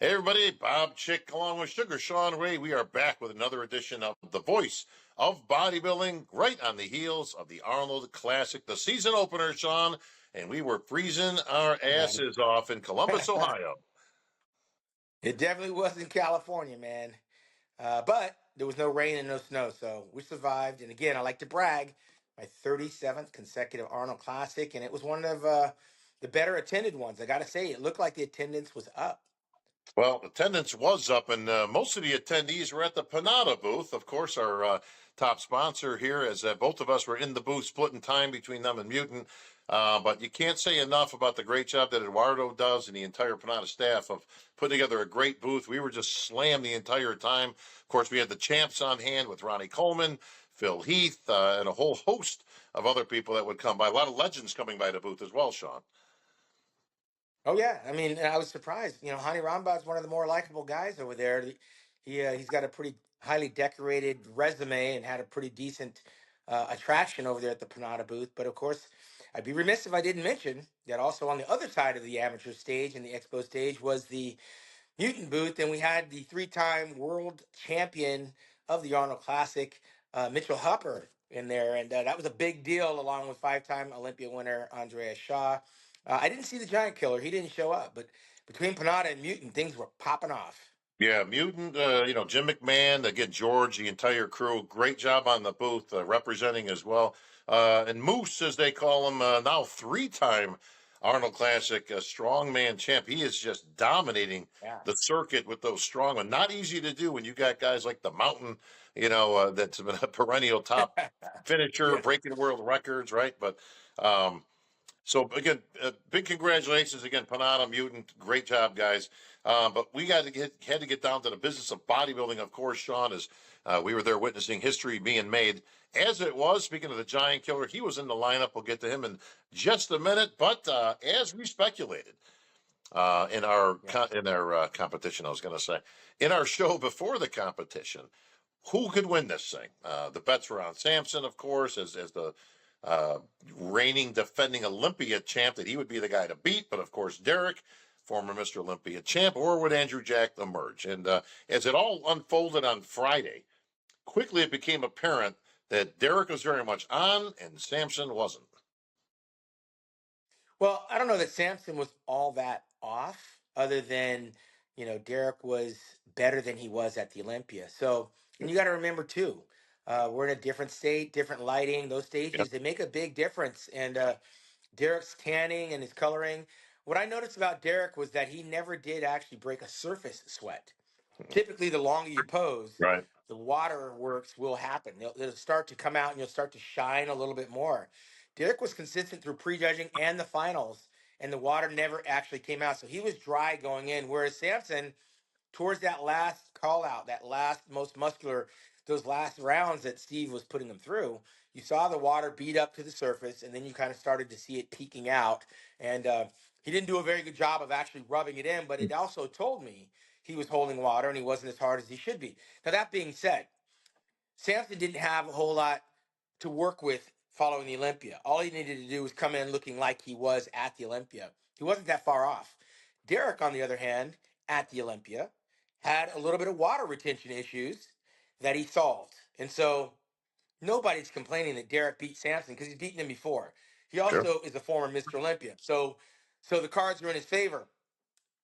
Hey everybody, Bob Chick along with Sugar Shaun Ray. We are back with another edition of The Voice of Bodybuilding, right on the heels of the Arnold Classic, the season opener, Shaun, and we were freezing our Man. asses off in Columbus, Ohio. It definitely was in California, man. But there was no rain and no snow, so we survived. And again, I like to brag, my 37th consecutive Arnold Classic, and it was one of the better attended ones. I got to say, it looked like the attendance was up. Well, attendance was up, and most of the attendees were at the Panada booth. Of course, our top sponsor here, as both of us were in the booth, splitting time between them and Mutant. But you can't say enough about the great job that Eduardo does and the entire Panada staff of putting together a great booth. We were just slammed the entire time. Of course, we had the champs on hand with Ronnie Coleman, Phil Heath, and a whole host of other people that would come by. A lot of legends coming by the booth as well, Shaun. Oh yeah, I mean, I was surprised. Hani Rambod's one of the more likable guys over there. He's got a pretty highly decorated resume and had a pretty decent attraction over there at the Panada booth. But of course, I'd be remiss if I didn't mention that also on the other side of the amateur stage and the expo stage was the Mutant booth, and we had the three-time world champion of the Arnold Classic, Mitchell Hupper, in there, and that was a big deal, along with five-time Olympia winner Andrea Shaw. I didn't see the Giant Killer; he didn't show up, but between Panada and Mutant, things were popping off. Yeah, Mutant, Jim McMahon, again, George, the entire crew, great job on the booth, representing as well. And Moose, as they call him, now three-time Arnold Classic strongman champ. He is just dominating Yeah. the circuit with those strongmen. Not easy to do when you got guys like the Mountain, that's been a perennial top finisher, Yes. breaking world records, right? But so again, big congratulations again, Panada Mutant. Great job, guys. But we had to get down to the business of bodybuilding, of course, Shaun, as we were there witnessing history being made. As it was, speaking of the Giant Killer, he was in the lineup. We'll get to him in just a minute. But as we speculated Yeah. in our competition, I was going to say in our show before the competition, who could win this thing? The bets were on Samson, of course, as the uh, reigning defending Olympia champ, that he would be the guy to beat. But of course, Derek, former Mr. Olympia champ, or would Andrew Jack emerge? And as it all unfolded on Friday, quickly it became apparent that Derek was very much on and Samson wasn't. Well, I don't know that Samson was all that off, other than, Derek was better than he was at the Olympia. So, and you got to remember too, we're in a different state, different lighting. Those Yep. stages, they make a big difference. And Derek's tanning and his coloring. What I noticed about Derek was that he never did actually break a surface sweat. Typically, the longer you pose, Right. the waterworks will happen. It'll start to come out and you'll start to shine a little bit more. Derek was consistent through prejudging and the finals, and the water never actually came out. So he was dry going in, whereas Samson, towards that last call out, that last most muscular, those last rounds that Steve was putting them through, you saw the water beat up to the surface, and then you kind of started to see it peeking out. And he didn't do a very good job of actually rubbing it in, but it also told me he was holding water and he wasn't as hard as he should be. Now, that being said, Samson didn't have a whole lot to work with following the Olympia. All he needed to do was come in looking like he was at the Olympia. He wasn't that far off. Derek, on the other hand, at the Olympia, had a little bit of water retention issues that he solved. And so nobody's complaining that Derek beat Samson because he's beaten him before. He Sure. also is a former Mr. Olympia. So the cards are in his favor.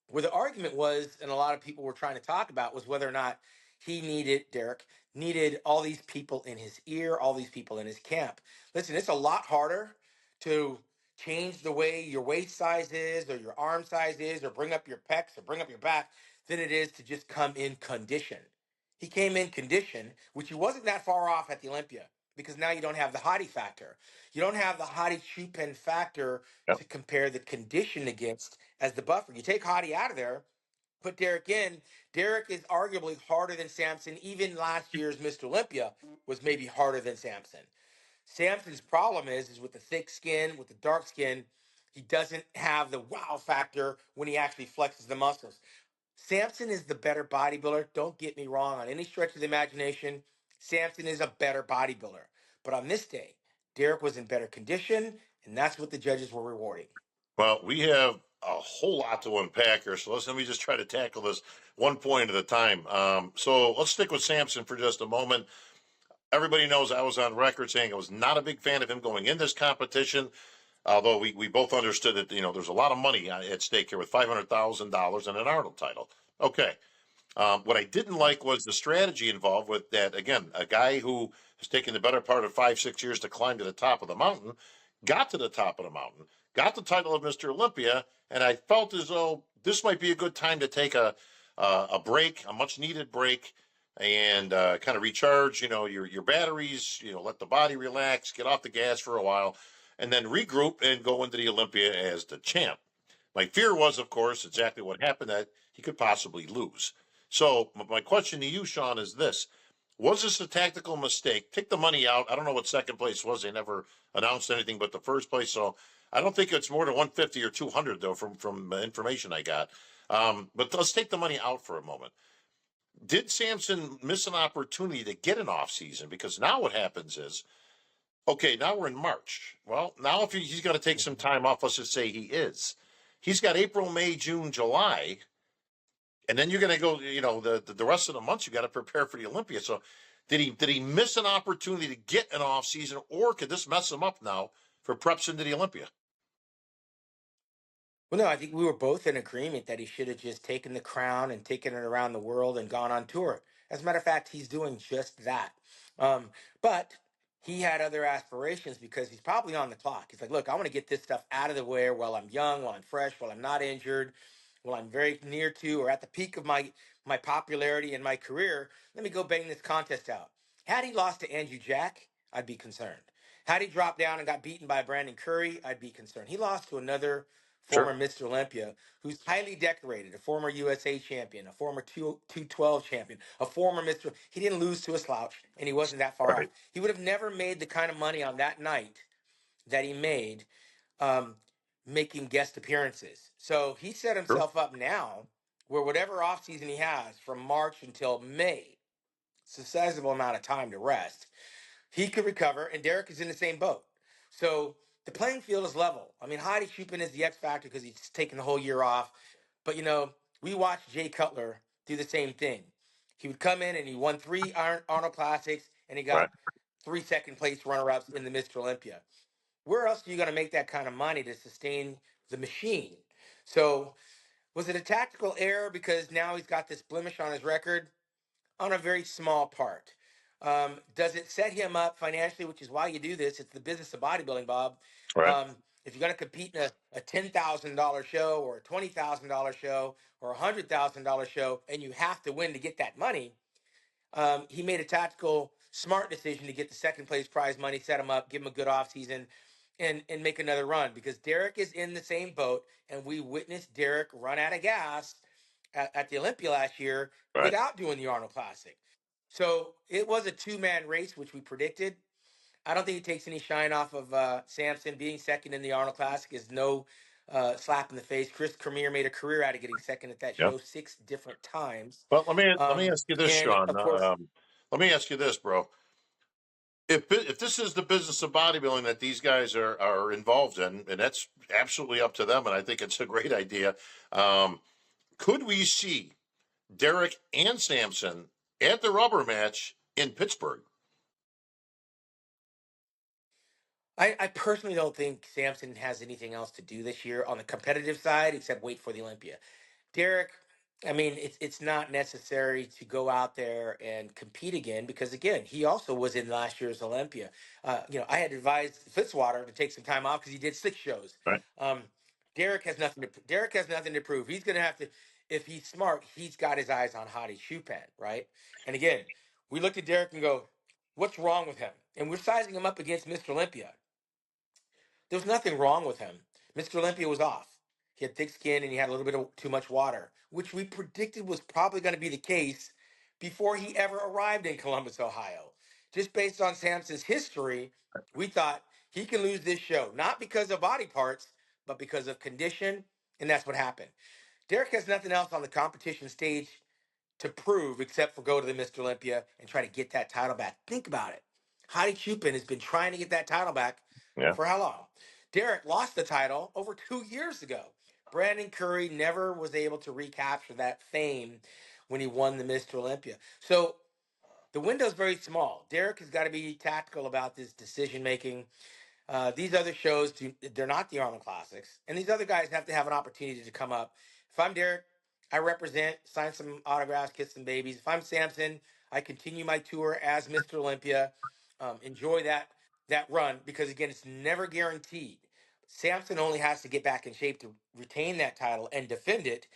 Where the argument was, and a lot of people were trying to talk about, was whether or not Derek needed all these people in his ear, all these people in his camp. Listen, it's a lot harder to change the way your waist size is, or your arm size is, or bring up your pecs, or bring up your back, than it is to just come in condition. He came in condition, which he wasn't that far off at the Olympia, because now you don't have the hottie factor. You don't have the hottie cheap pen factor Yep. to compare the condition against as the buffer. You take Hottie out of there, put Derek in. Derek is arguably harder than Samson. Even last year's Mr. Olympia was maybe harder than Samson. Samson's problem is with the thick skin, with the dark skin, he doesn't have the wow factor when he actually flexes the muscles. Samson is the better bodybuilder. Don't get me wrong. On any stretch of the imagination, Samson is a better bodybuilder. But on this day, Derek was in better condition, and that's what the judges were rewarding. Well, we have a whole lot to unpack here. So let me just try to tackle this one point at a time. So let's stick with Samson for just a moment. Everybody knows I was on record saying I was not a big fan of him going in this competition. Although we both understood that there's a lot of money at stake here with $500,000 and an Arnold title. Okay, what I didn't like was the strategy involved with that. Again, a guy who has taken the better part of 5-6 years to climb to the top of the mountain, got to the top of the mountain, got the title of Mr. Olympia, and I felt as though this might be a good time to take a break, a much needed break, and kind of recharge. Your batteries. Let the body relax, get off the gas for a while, and then regroup and go into the Olympia as the champ. My fear was, of course, exactly what happened, that he could possibly lose. So my question to you, Shaun, is this: was this a tactical mistake? Take the money out. I don't know what second place was. They never announced anything but the first place. So I don't think it's more than 150 or 200 though, from information I got. But let's take the money out for a moment. Did Samson miss an opportunity to get an off season? Because now what happens is, okay, now we're in March. Well, now if he's going to take some time off, let's just say he is. He's got April, May, June, July, and then you're going to go. The rest of the months you got to prepare for the Olympia. So, did he miss an opportunity to get an off season, or could this mess him up now for preps into the Olympia? Well, no, I think we were both in agreement that he should have just taken the crown and taken it around the world and gone on tour. As a matter of fact, he's doing just that. But he had other aspirations because he's probably on the clock. He's like, look, I want to get this stuff out of the way while I'm young, while I'm fresh, while I'm not injured, while I'm very near to or at the peak of my popularity in my career. Let me go bang this contest out. Had he lost to Andrew Jack, I'd be concerned. Had he dropped down and got beaten by Brandon Curry, I'd be concerned. He lost to another Sure. former Mr. Olympia, who's highly decorated, a former USA champion, a former 212 champion, a former Mr. He didn't lose to a slouch, and he wasn't that far off. Right. He would have never made the kind of money on that night that he made um, making guest appearances. So he set Sure. himself up now where whatever offseason he has from March until May, it's a sizable amount of time to rest, he could recover, and Derek is in the same boat. So the playing field is level. I mean, Heidi Chupin is the X factor because he's taken the whole year off. But we watched Jay Cutler do the same thing. He would come in and he won three Arnold Classics, and he Right. got three second place runner ups in the Mr. Olympia. Where else are you going to make that kind of money to sustain the machine? So was it a tactical error because now he's got this blemish on his record? On a very small part. Does it set him up financially, which is why you do this? It's the business of bodybuilding, Bob. Right. If you're going to compete in a $10,000 show or a $20,000 show or a $100,000 show, and you have to win to get that money, he made a tactical, smart decision to get the second place prize money, set him up, give him a good offseason, and make another run because Derek is in the same boat, and we witnessed Derek run out of gas at the Olympia last year Right. without doing the Arnold Classic. So it was a two-man race, which we predicted. I don't think it takes any shine off of Samson. Being second in the Arnold Classic is no slap in the face. Chris Cormier made a career out of getting second at that Yeah. show 6 different times. Well, let me ask you this, And Shaun. of course, Let me ask you this, bro. If this is the business of bodybuilding that these guys are involved in, and that's absolutely up to them, and I think it's a great idea. Could we see Derek and Samson at the rubber match in Pittsburgh? I personally don't think Samson has anything else to do this year on the competitive side except wait for the Olympia. Derek, I mean, it's not necessary to go out there and compete again because again, he also was in last year's Olympia. I had advised Fitzwater to take some time off because he did 6 shows. Right. Um, Derek has nothing to prove. He's gonna have to, if he's smart, he's got his eyes on Hadi Chupin, right? And again, we looked at Derek and go, what's wrong with him? And we're sizing him up against Mr. Olympia. There was nothing wrong with him. Mr. Olympia was off. He had thick skin and he had a little bit of too much water, which we predicted was probably going to be the case before he ever arrived in Columbus, Ohio. Just based on Samson's history, we thought he can lose this show, not because of body parts, but because of condition, and that's what happened. Derek has nothing else on the competition stage to prove except for go to the Mr. Olympia and try to get that title back. Think about it. Heidi Chupin has been trying to get that title back Yeah. for how long? Derek lost the title over 2 years ago. Brandon Curry never was able to recapture that fame when he won the Mr. Olympia. So the window's very small. Derek has got to be tactical about this decision making. These other shows, they're not the Arnold Classics, and these other guys have to have an opportunity to come up. If I'm Derek, I represent, sign some autographs, kiss some babies. If I'm Samson, I continue my tour as Mr. Olympia. Enjoy that run because again, it's never guaranteed. Samson only has to get back in shape to retain that title and defend it.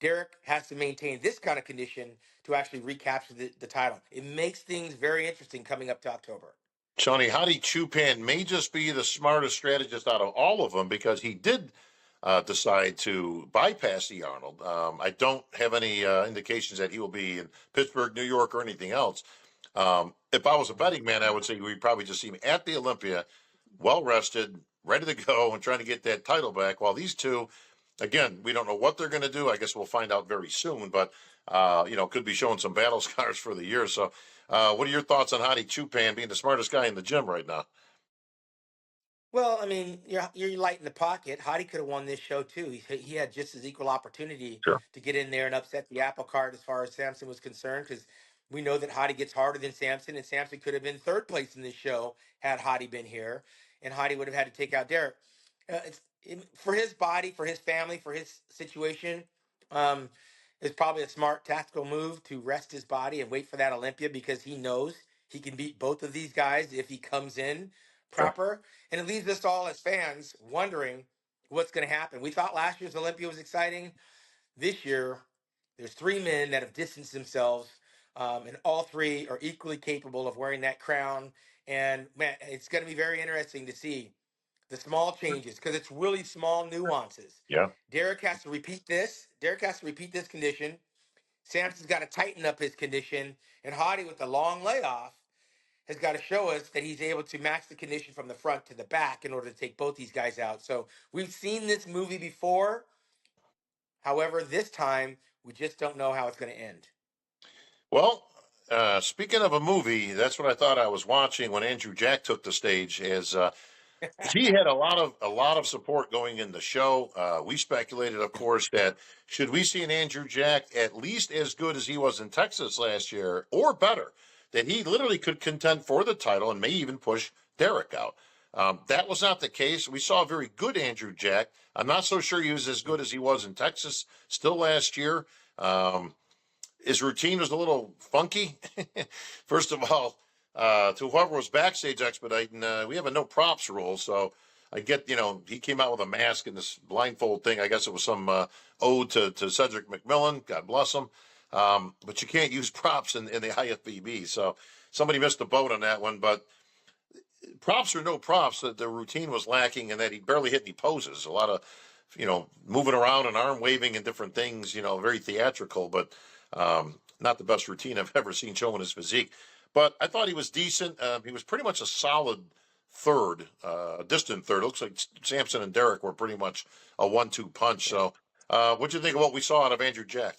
Derek has to maintain this kind of condition to actually recapture the title. It makes things very interesting coming up to October. Shawnee, Hadi Chupan may just be the smartest strategist out of all of them because he did decide to bypass the Arnold. I don't have any indications that he will be in Pittsburgh, New York, or anything else. If I was a betting man, I would say we'd probably just see him at the Olympia, well rested, ready to go, and trying to get that title back. While these two, again, we don't know what they're going to do. I guess we'll find out very soon, but could be showing some battle scars for the year. So, what are your thoughts on Hadi Chupan being the smartest guy in the gym right now? Well, I mean, you're light in the pocket. Hadi could have won this show too. He had just as equal opportunity Sure. to get in there and upset the apple cart as far as Samson was concerned, because we know that Hadi gets harder than Samson, and Samson could have been third place in this show had Hadi been here, and Hadi would have had to take out Derek. For his body, for his family, for his situation. Um, it's probably a smart tactical move to rest his body and wait for that Olympia because he knows he can beat both of these guys if he comes in Sure. proper. And it leaves us all as fans wondering what's going to happen. We thought last year's Olympia was exciting. This year, there's three men that have distanced themselves, and all three are equally capable of wearing that crown. And man, it's going to be very interesting to see the small changes because it's really small nuances. Yeah. Derek has to repeat this. Derek has to repeat this condition. Samson's got to tighten up his condition, and Hadi with the long layoff has got to show us that he's able to match the condition from the front to the back in order to take both these guys out. So we've seen this movie before. However, this time we just don't know how it's going to end. Well, speaking of a movie, that's what I thought I was watching when Andrew Jack took the stage. As he had a lot of support going in the show. We speculated, of course, that should we see an Andrew Jack at least as good as he was in Texas last year, or better, that he literally could contend for the title and may even push Derek out. That was not the case. We saw a very good Andrew Jack. I'm not so sure he was as good as he was in Texas still last year. His routine was a little funky. First of all, to whoever was backstage expediting, we have a no props rule. So I get, he came out with a mask and this blindfold thing. I guess it was some ode to Cedric McMillan. God bless him. But you can't use props in the IFBB. So somebody missed the boat on that one. But props or no props, that the routine was lacking and that he barely hit any poses. A lot of, moving around and arm waving and different things, very theatrical, but not the best routine I've ever seen showing his physique. But I thought he was decent. He was pretty much a solid third, a distant third. It looks like Samson and Derek were pretty much a 1-2 punch. So, what do you think of what we saw out of Andrew Jack?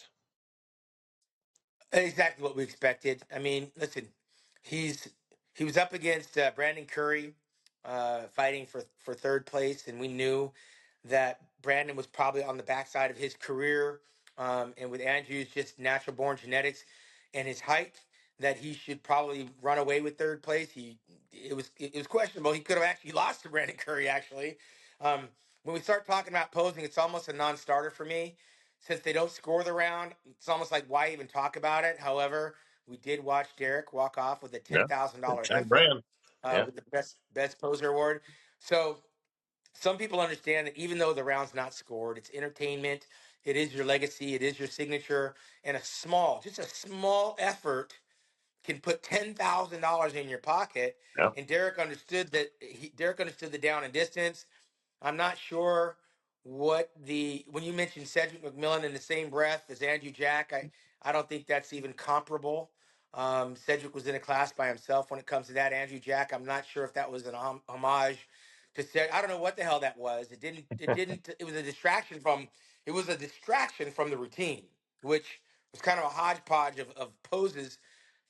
Exactly what we expected. I mean, listen, he's he was up against Brandon Curry, fighting for third place, and we knew that Brandon was probably on the backside of his career, and with Andrew's just natural born genetics and his height, that he should probably run away with third place. It was questionable. He could have actually lost to Brandon Curry. Actually, um, when we start talking about posing, it's almost a non-starter for me since they don't score the round. It's almost like why even talk about it. However, we did watch Derek walk off with a Yeah, $10,000 10 heifer, grand. Yeah, with the best poser award. So some people understand that even though the round's not scored, it's entertainment. It is your legacy. It is your signature, and just a small effort can put $10,000 in your pocket. yeah, And Derek understood the down and distance. I'm not sure when you mentioned Cedric McMillan in the same breath as Andrew Jack, I don't think that's even comparable. Cedric was in a class by himself when it comes to that. Andrew Jack, I'm not sure if that was an homage to Cedric. I don't know what the hell that was. It was a distraction from the routine, which was kind of a hodgepodge of poses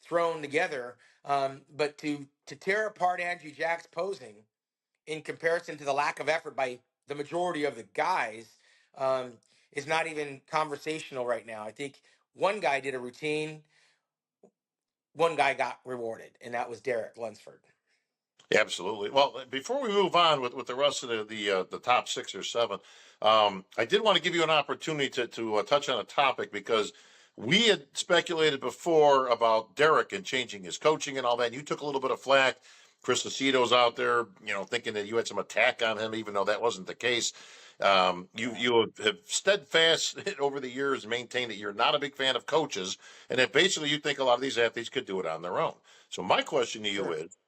thrown together. But to tear apart Andrew Jack's posing in comparison to the lack of effort by the majority of the guys, is not even conversational right now. I think one guy did a routine, one guy got rewarded, and that was Derek Lunsford. Absolutely. Well, before we move on with the rest of the top six or seven, I did want to give you an opportunity to touch on a topic because we had speculated before about Derek and changing his coaching and all that. And you took a little bit of flack. Chris Aceto's out there, thinking that you had some attack on him, even though that wasn't the case. You have steadfast over the years maintained that you're not a big fan of coaches, and that basically you think a lot of these athletes could do it on their own. So my question to you Sure. is,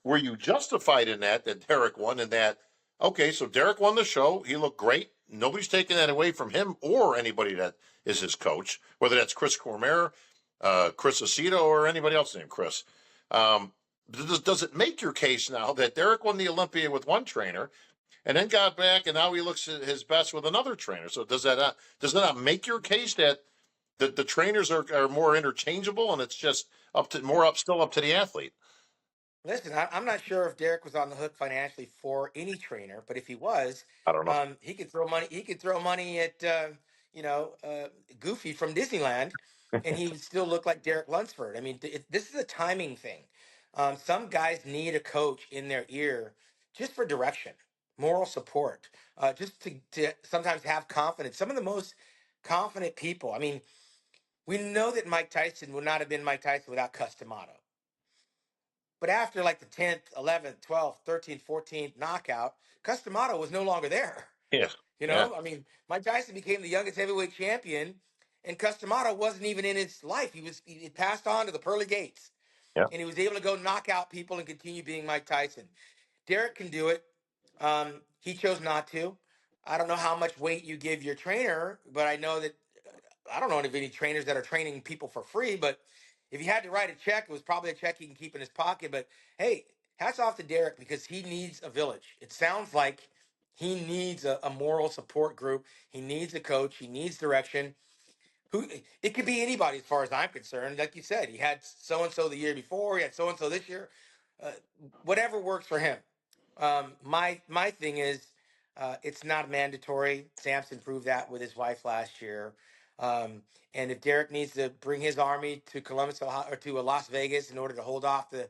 were you justified in that Derek won and that, okay, so Derek won the show. He looked great. Nobody's taking that away from him or anybody that is his coach, whether that's Chris Cormier, Chris Aceto, or anybody else named Chris. Does it make your case now that Derek won the Olympia with one trainer and then got back and now he looks at his best with another trainer? So does that not make your case that the trainers are more interchangeable and it's just still up to the athlete? Listen, I'm not sure if Derek was on the hook financially for any trainer, but if he was, I don't know. he could throw money. He could throw money at Goofy from Disneyland, and he would still look like Derek Lunsford. I mean, this is a timing thing. Some guys need a coach in their ear just for direction, moral support, just to sometimes have confidence. Some of the most confident people. I mean, we know that Mike Tyson would not have been Mike Tyson without Customato. But after like the 10th, 11th, 12th, 13th, 14th knockout, Customato was no longer there. Yeah. You Yeah. know, I mean, Mike Tyson became the youngest heavyweight champion, and Customato wasn't even in his life. He passed on to the pearly gates, Yeah. and he was able to go knock out people and continue being Mike Tyson. Derek can do it. He chose not to. I don't know how much weight you give your trainer, but I know that I don't know of any trainers that are training people for free, but if he had to write a check, it was probably a check he can keep in his pocket. But hey, hats off to Derek because he needs a village. It sounds like he needs a moral support group. He needs a coach. He needs direction. Who it could be anybody as far as I'm concerned. Like you said, he had so and so the year before. He had so and so this year. Uh, whatever works for him. My thing is, it's not mandatory. Samson proved that with his wife last year. Um, and if Derek needs to bring his army to Columbus or to Las Vegas in order to hold off the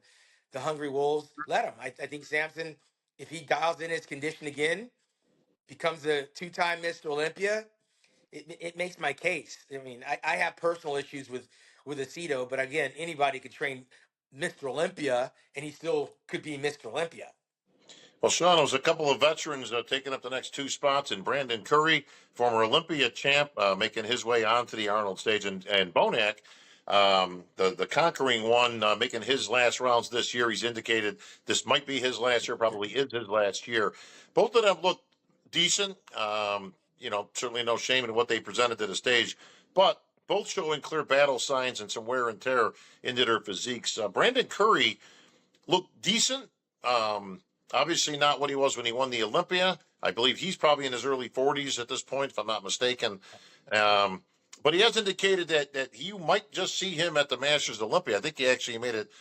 hungry wolves, let him. I think Samson, if he dials in his condition again, becomes a two-time Mr. Olympia. It makes my case. I mean, I have personal issues with Aceto, but again, anybody could train Mr. Olympia, and he still could be Mr. Olympia. Well, Shaun, there's a couple of veterans taking up the next two spots, and Brandon Curry, former Olympia champ, making his way onto the Arnold stage, and Bonac, the conquering one, making his last rounds this year. He's indicated this might be his last year, probably is his last year. Both of them look decent. Certainly no shame in what they presented to the stage, but both showing clear battle signs and some wear and tear into their physiques. Brandon Curry looked decent. Obviously, not what he was when he won the Olympia. I believe he's probably in his early 40s at this point, if I'm not mistaken. But he has indicated that you might just see him at the Masters Olympia. I think he actually made it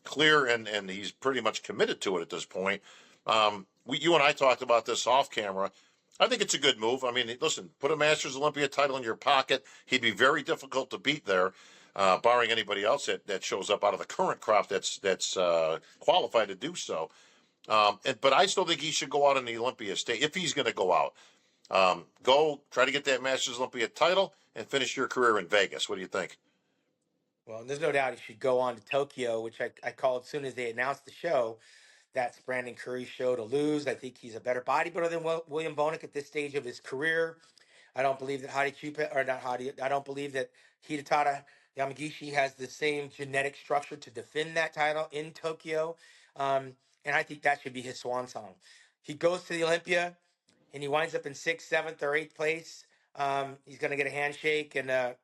clear, and he's pretty much committed to it at this point. You and I talked about this off camera. I think it's a good move. I mean, listen, put a Masters Olympia title in your pocket. He'd be very difficult to beat there, barring anybody else that shows up out of the current crop that's qualified to do so. But I still think he should go out on the Olympia stage if he's going to go out. Go try to get that Masters Olympia title and finish your career in Vegas. What do you think? Well, there's no doubt he should go on to Tokyo, which I called as soon as they announced the show. That's Brandon Curry's show to lose. I think he's a better bodybuilder than William Bonac at this stage of his career. I don't believe that Hadi Chupa, or not Hadi, I don't believe that Hidetada Yamagishi has the same genetic structure to defend that title in Tokyo. And I think that should be his swan song. He goes to the Olympia and he winds up in sixth, seventh, or eighth place. He's going to get a handshake and a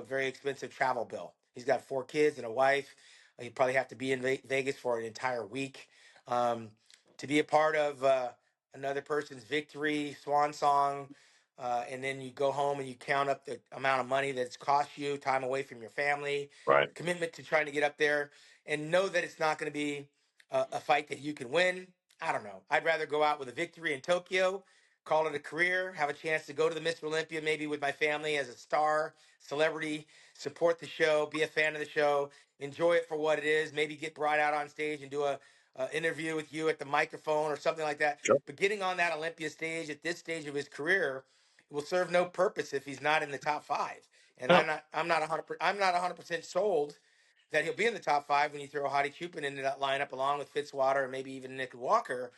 very expensive travel bill. He's got 4 kids and a wife. He'd probably have to be in Vegas for an entire week to be a part of another person's victory, swan song, and then you go home and you count up the amount of money that's cost you, time away from your family, Right. commitment to trying to get up there, and know that it's not going to be a fight that you can win. I don't know. I'd rather go out with a victory in Tokyo call it a career, have a chance to go to the Mr. Olympia, maybe with my family as a star, celebrity, support the show, be a fan of the show, enjoy it for what it is, maybe get brought out on stage and do a interview with you at the microphone or something like that. Sure. But getting on that Olympia stage at this stage of his career will serve no purpose if he's not in the top five. And Yeah. I'm not 100% sold that he'll be in the top five when you throw Hadi Chupin into that lineup along with Fitzwater and maybe even Nick Walker.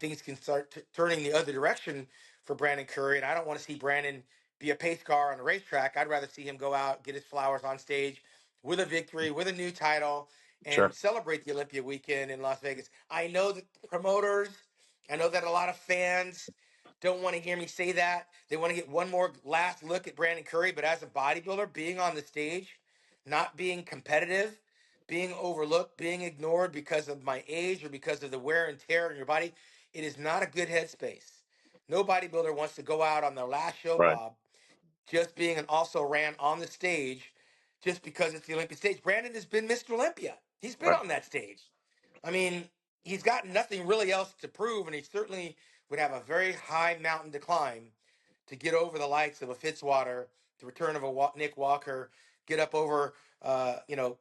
Things can start turning the other direction for Brandon Curry. And I don't want to see Brandon be a pace car on the racetrack. I'd rather see him go out, get his flowers on stage with a victory, with a new title, Sure. and celebrate the Olympia weekend in Las Vegas. I know that promoters, I know that a lot of fans don't want to hear me say that. They want to get one more last look at Brandon Curry. But as a bodybuilder, being on the stage, not being competitive, being overlooked, being ignored because of my age or because of the wear and tear in your body, it is not a good headspace. No bodybuilder wants to go out on their last show, Right. Bob, just being an also ran on the stage just because it's the Olympia stage. Brandon has been Mr. Olympia. He's been Right. on that stage. I mean, he's got nothing really else to prove, and he certainly would have a very high mountain to climb to get over the likes of a Fitzwater, the return of a Nick Walker, get up over, you know,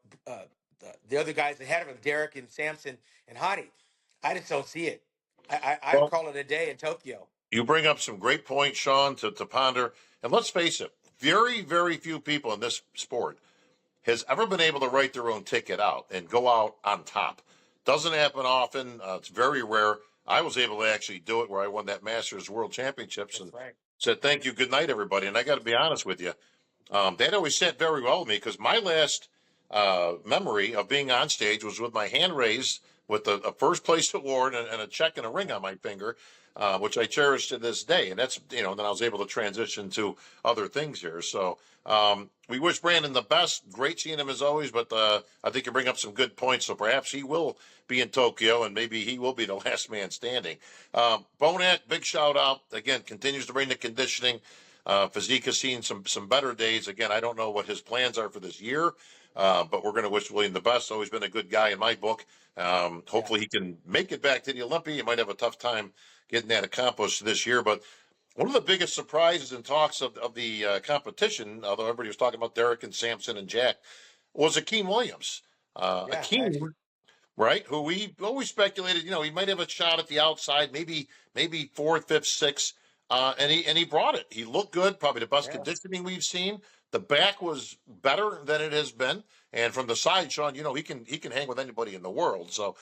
the other guys ahead of him, Derek and Samson and Hadi. I just don't see it. I'd Well, call it a day in Tokyo. you bring up some great points, Shaun, to ponder. And let's face it, very, very few people in this sport has ever been able to write their own ticket out and go out on top. Doesn't happen often. It's very rare. I was able to actually do it where I won that Masters World Championships That's and right. said, thank you, good night, everybody. And I got to be honest with you, that always sat very well with me because my last memory of being on stage was with my hand raised with a first place award and a check and a ring on my finger, which I cherish to this day. And that's, then I was able to transition to other things here. So we wish Brandon the best. Great seeing him as always, but I think you bring up some good points. So perhaps he will be in Tokyo and maybe he will be the last man standing. Bonac, big shout out. Again, continues to bring the conditioning. Physique has seen some better days. Again, I don't know what his plans are for this year, but we're going to wish William the best. Always been a good guy in my book. Yeah. Hopefully he can make it back to the Olympia. He might have a tough time getting that accomplished this year. But one of the biggest surprises and talks of the competition, although everybody was talking about Derek and Samson and Jack, was Akim Williams. Yeah. Actually, Akim, right? Who we always speculated, he might have a shot at the outside, maybe fourth, fifth, sixth, and he brought it. He looked good, probably the best yeah. conditioning we've seen. The back was better than it has been, and from the side, Shaun, he can hang with anybody in the world. So,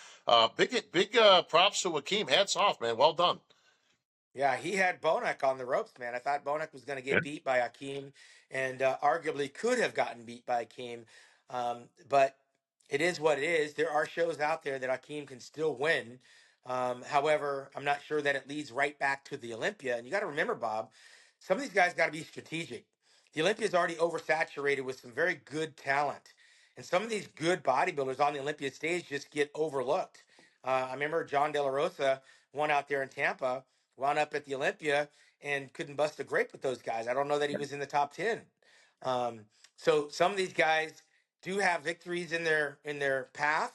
big props to Akeem. Hats off, man. Well done. Yeah, he had Bonac on the ropes, man. I thought Bonac was going to Yeah. get beat by Akeem and arguably could have gotten beat by Akeem. But it is what it is. There are shows out there that Akeem can still win. However, I'm not sure that it leads right back to the Olympia. And you got to remember, Bob, some of these guys got to be strategic. The Olympia is already oversaturated with some very good talent. And some of these good bodybuilders on the Olympia stage just get overlooked. I remember John De La Rosa won out there in Tampa, wound up at the Olympia and couldn't bust a grape with those guys. I don't know that he was in the top 10. Um, so some of these guys do have victories in their path.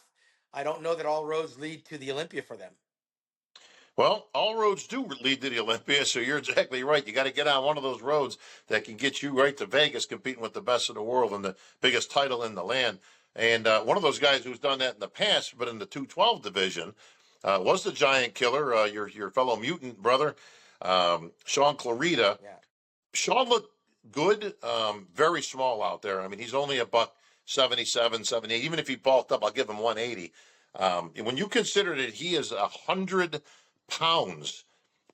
I don't know that all roads lead to the Olympia for them. Well, all roads do lead to the Olympia, so you're exactly right. You got to get on one of those roads that can get you right to Vegas, competing with the best in the world and the biggest title in the land. And one of those guys who's done that in the past, but in the 212 division, was the giant killer, your fellow mutant brother, Shaun Clarida. Yeah. Shaun looked good, very small out there. I mean, he's only a buck 77, 78. Even if he bulked up, I'll give him 180. When you consider that he is 100 pounds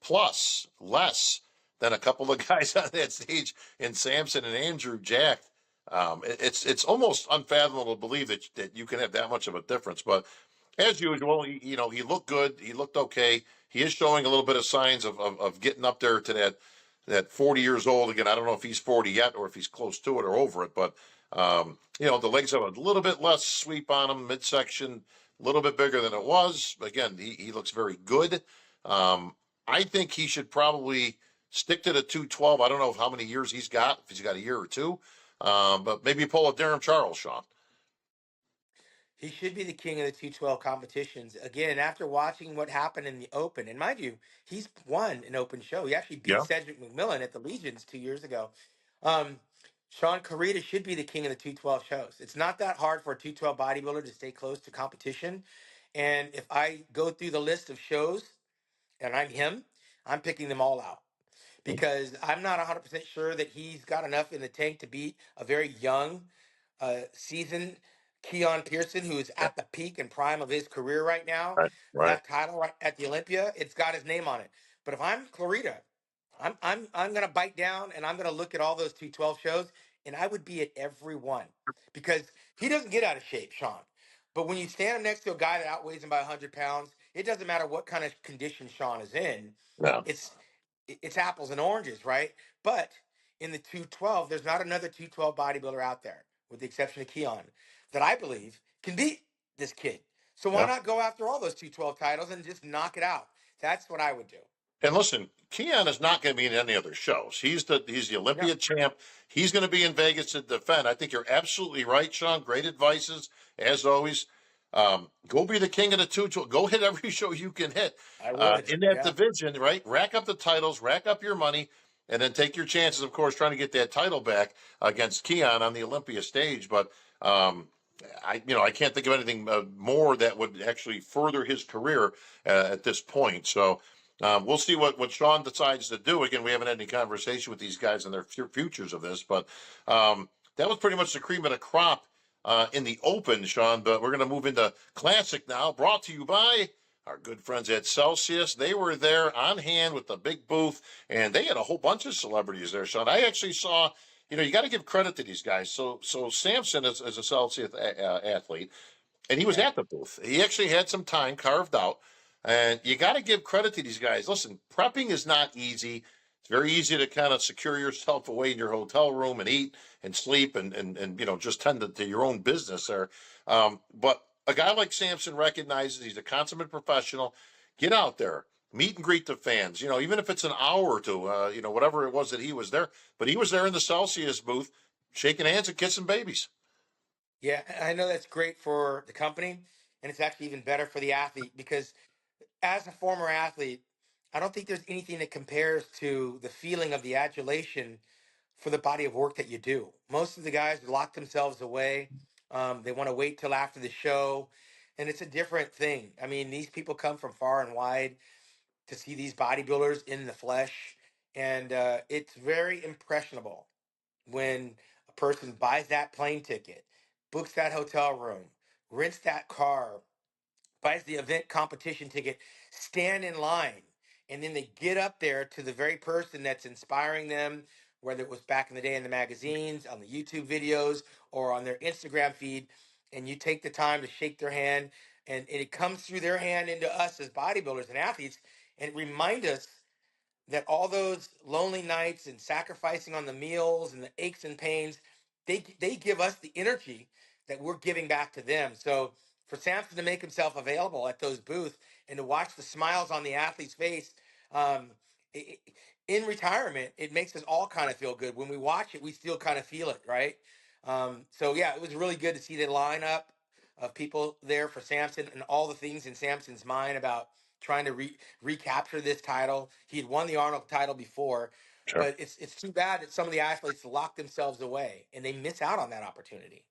plus less than a couple of guys on that stage in Samson and Andrew Jack, it's almost unfathomable to believe that you can have that much of a difference. But as usual, he looked good. He looked okay. He is showing a little bit of signs of getting up there to that 40 years old again. I don't know if he's 40 yet or if he's close to it or over it, but the legs have a little bit less sweep on him, midsection, a little bit bigger than it was. Again, he looks very good. I think he should probably stick to the 212. I don't know how many years he's got, if he's got a year or two, but maybe pull a Durham Charles, Shaun. He should be the king of the 212 competitions. Again, after watching what happened in the Open, and mind you, he's won an Open show. He actually beat Yeah. Cedric McMillan at the Legions 2 years ago. Um, Shaun Clarida should be the king of the 212 shows. It's not that hard for a 212 bodybuilder to stay close to competition. And if I go through the list of shows and I'm him, I'm picking them all out because I'm not 100% sure that he's got enough in the tank to beat a very young, seasoned Keon Pearson, who is Yeah. at the peak and prime of his career right now. Right. Right. That title right at the Olympia, it's got his name on it. But if I'm Clarita, I'm gonna bite down and I'm gonna look at all those 212 shows, and I would be at every one because he doesn't get out of shape, Shaun. But when you stand him next to a guy that outweighs him by 100 pounds, it doesn't matter what kind of condition Shaun is in. No. It's it's apples and oranges, right? But in the 212, there's not another 212 bodybuilder out there, with the exception of Keon, that I believe can beat this kid. So why Yeah. not go after all those 212 titles and just knock it out? That's what I would do. And listen, Keon is not going to be in any other shows. He's the Yeah, Olympia champ. He's going to be in Vegas to defend. I think you're absolutely right, Shaun. Great advices as always. Go be the king of the two. Go hit every show you can hit I would. in that Yeah, division. Right, rack up the titles, rack up your money, and then take your chances. Of course, trying to get that title back against Keon on the Olympia stage. But I can't think of anything more that would actually further his career at this point. So. We'll see what Shaun decides to do. Again, we haven't had any conversation with these guys and their futures of this, but that was pretty much the cream of the crop in the Open, Shaun. But we're going to move into Classic now, brought to you by our good friends at Celsius. They were there on hand with the big booth, and they had a whole bunch of celebrities there, Shaun. I actually saw. You got to give credit to these guys. So Samson is a Celsius athlete, and he was yeah, at the booth. He actually had some time carved out, and you got to give credit to these guys. Listen, prepping is not easy. It's very easy to kind of secure yourself away in your hotel room and eat and sleep and just tend to your own business there. But a guy like Samson recognizes he's a consummate professional. Get out there, meet and greet the fans. Even if it's an hour or two. Whatever it was that he was there, but he was there in the Celsius booth, shaking hands and kissing babies. yeah. I know that's great for the company, and it's actually even better for the athlete because as a former athlete, I don't think there's anything that compares to the feeling of the adulation for the body of work that you do. Most of the guys lock themselves away. They want to wait till after the show, and it's a different thing. I mean, these people come from far and wide to see these bodybuilders in the flesh, and it's very impressionable when a person buys that plane ticket, books that hotel room, rents that car, buys the event competition ticket, stand in line, and then they get up there to the very person that's inspiring them, whether it was back in the day in the magazines, on the YouTube videos, or on their Instagram feed, and you take the time to shake their hand, and it comes through their hand into us as bodybuilders and athletes, and remind us that all those lonely nights and sacrificing on the meals and the aches and pains, they give us the energy that we're giving back to them. So for Samson to make himself available at those booths and to watch the smiles on the athlete's face, um, in retirement, it makes us all kind of feel good. When we watch it, we still kind of feel it, right? So yeah, it was really good to see the lineup of people there for Samson and all the things in Samson's mind about trying to recapture this title. He had won the Arnold title before, Sure. but it's too bad that some of the athletes lock themselves away and they miss out on that opportunity.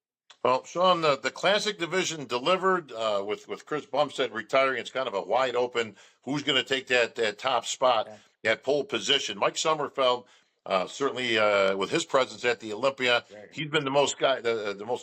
Well, Shaun, the classic division delivered with Chris Bumstead retiring. It's kind of a wide open. Who's going to take that top spot Yeah, at pole position? Mike Sommerfeld, certainly with his presence at the Olympia, right. he's been the most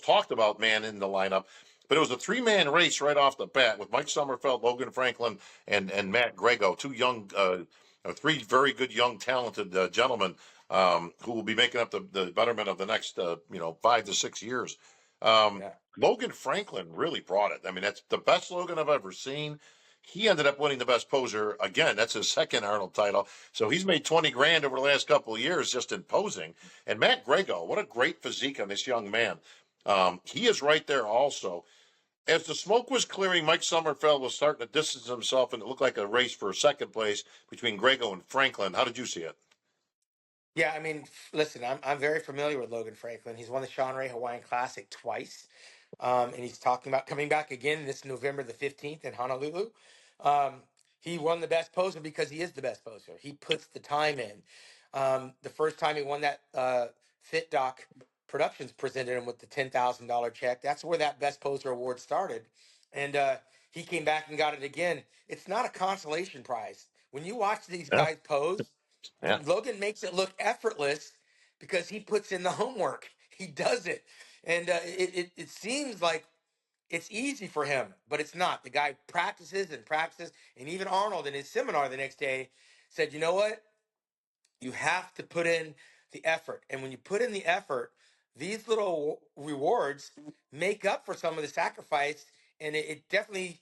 talked about man in the lineup. But it was a three-man race right off the bat with Mike Sommerfeld, Logan Franklin, and Matt Grego, three very good young talented gentlemen who will be making up the betterment of the next 5 to 6 years. Um, Yeah. Logan Franklin really brought it. I mean, that's the best Logan I've ever seen. He ended up winning the best poser again. That's his second Arnold title. So he's made 20 grand over the last couple of years just in posing. And Matt Grego, what a great physique on this young man. He is right there also. As the smoke was clearing, Mike Sommerfeld was starting to distance himself, and it looked like a race for second place between Grego and Franklin. How did you see it? Yeah, I mean, listen, I'm very familiar with Logan Franklin. He's won the Sean Ray Hawaiian Classic twice. And he's talking about coming back again this November the 15th in Honolulu. Um, he won the best poser because he is the best poser. He puts the time in. The first time he won that, Fit Doc Productions presented him with the $10,000 check. That's where that best poser award started. And he came back and got it again. It's not a consolation prize. When you watch these Yeah. guys pose, Yeah. Logan makes it look effortless because he puts in the homework. He does it. And it seems like it's easy for him, but it's not. The guy practices and practices. And even Arnold in his seminar the next day said, you know what? You have to put in the effort. And when you put in the effort, these little rewards make up for some of the sacrifice. And it definitely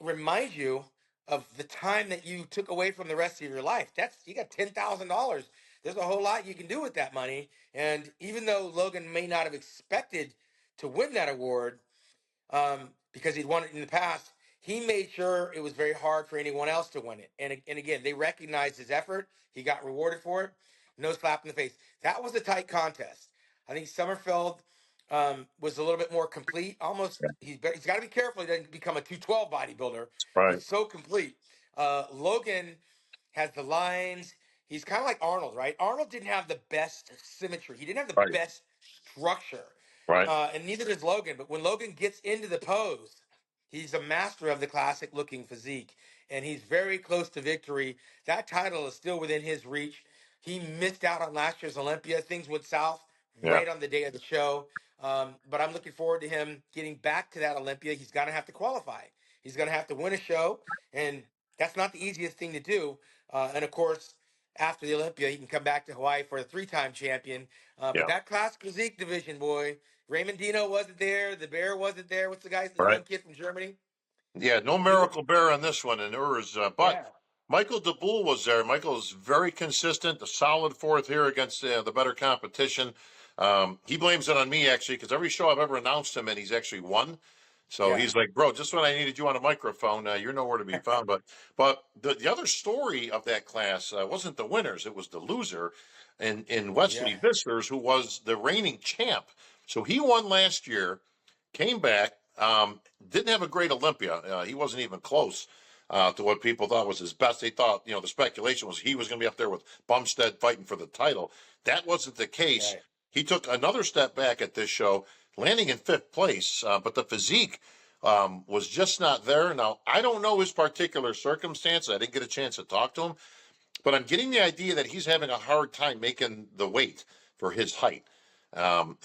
reminds you of the time that you took away from the rest of your life. You got $10,000. There's a whole lot you can do with that money. And even though Logan may not have expected to win that award, because he'd won it in the past, he made sure it was very hard for anyone else to win it. And again, they recognized his effort. He got rewarded for it. No slap in the face. That was a tight contest. I think Sommerfeld was a little bit more complete. Almost, he's got to be careful he doesn't become a 212 bodybuilder. Right. He's so complete. Logan has the lines. He's kind of like Arnold, right? Arnold didn't have the best symmetry. He didn't have the Right. best structure. Right. And neither does Logan. But when Logan gets into the pose, he's a master of the classic looking physique, and he's very close to victory. That title is still within his reach. He missed out on last year's Olympia. Things went south Yeah. right on the day of the show. But I'm looking forward to him getting back to that Olympia. He's going to have to qualify. He's going to have to win a show, and that's not the easiest thing to do. And of course, after the Olympia, he can come back to Hawaii for a three-time champion. But Yeah. that classic physique division, boy, Raymond Dino wasn't there. The Bear wasn't there. What's the Right. young kid from Germany? Yeah, no He was, miracle bear on this one in Urs, but yeah, Michael DeBoel was there. Michael's very consistent, a solid fourth here against the better competition. He blames it on me actually because every show I've ever announced him in, he's actually won. So yeah, he's like, bro, just when I needed you on a microphone, you're nowhere to be found. But the other story of that class wasn't the winners; it was the loser, in yeah. Wesley Vissers, who was the reigning champ. So he won last year, came back, didn't have a great Olympia. He wasn't even close to what people thought was his best. They thought, the speculation was he was going to be up there with Bumstead fighting for the title. That wasn't the case. Right. He took another step back at this show, landing in fifth place, but the physique was just not there. Now, I don't know his particular circumstance. I didn't get a chance to talk to him, but I'm getting the idea that he's having a hard time making the weight for his height.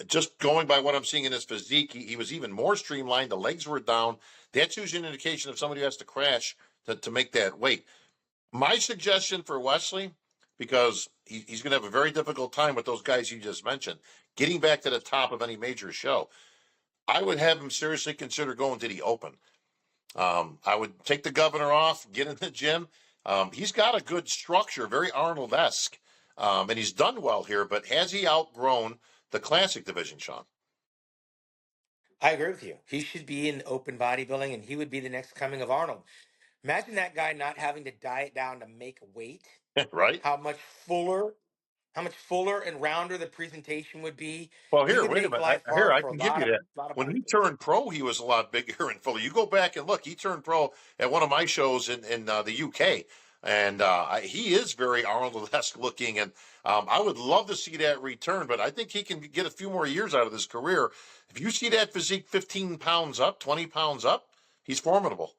Just going by what I'm seeing in his physique, he was even more streamlined. The legs were down. That's usually an indication of somebody who has to crash to make that weight. My suggestion for Wesley, because he's going to have a very difficult time with those guys you just mentioned, getting back to the top of any major show, I would have him seriously consider going to the Open. I would take the governor off, get in the gym. He's got a good structure, very Arnold esque, and he's done well here. But has he outgrown the classic division, Shaun? I agree with you. He should be in open bodybuilding, and he would be the next coming of Arnold. Imagine that guy not having to diet down to make weight. Right? How much fuller, how much fuller and rounder the presentation would be. Well, He here, would wait a make minute. life Here, hard I for a can give lot you of that. When he bodybuilders. turned pro, he was a lot bigger and fuller. You go back and look. He turned pro at one of my shows in the UK, and he is very Arnold-esque looking. And I would love to see that return, but I think he can get a few more years out of his career. If you see that physique 15 pounds up, 20 pounds up, he's formidable.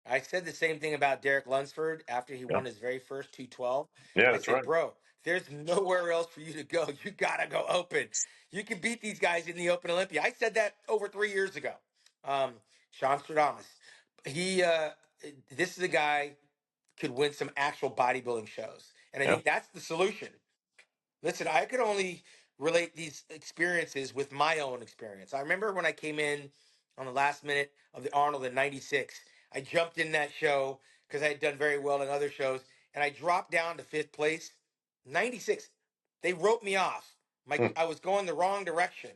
I said the same thing about Derek Lunsford after he Yeah, won his very first 212. yeah, I that's said, right. bro, there's nowhere else for you to go. You got to go open. You can beat these guys in the Open Olympia. I said that over 3 years ago. Shaun Clarida. He, this is a guy could win some actual bodybuilding shows. And I Yeah. think that's the solution. Listen, I could only relate these experiences with my own experience. I remember when I came in on the last minute of the Arnold in '96. I jumped in that show because I had done very well in other shows, and I dropped down to fifth place. '96. They wrote me off. Hmm. I was going the wrong direction.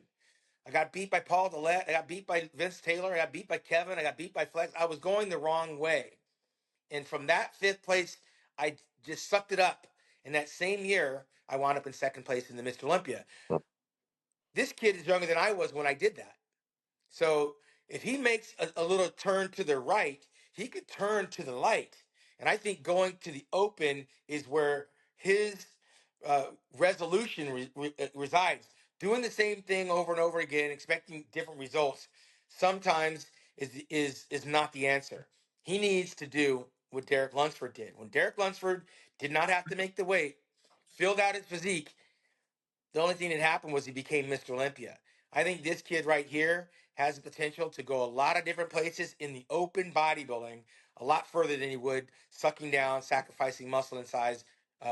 I got beat by Paul Dillette. I got beat by Vince Taylor. I got beat by Kevin. I got beat by Flex. I was going the wrong way. And from that fifth place, I just sucked it up. And that same year, I wound up in second place in the Mr. Olympia. This kid is younger than I was when I did that. So if he makes a little turn to the right, he could turn to the light. And I think going to the open is where his resolution resides. Doing the same thing over and over again, expecting different results, sometimes is not the answer. He needs to do what Derek Lunsford did. When Derek Lunsford did not have to make the weight, filled out his physique, the only thing that happened was he became Mr. Olympia. I think this kid right here has the potential to go a lot of different places in the open bodybuilding, a lot further than he would sucking down, sacrificing muscle and size,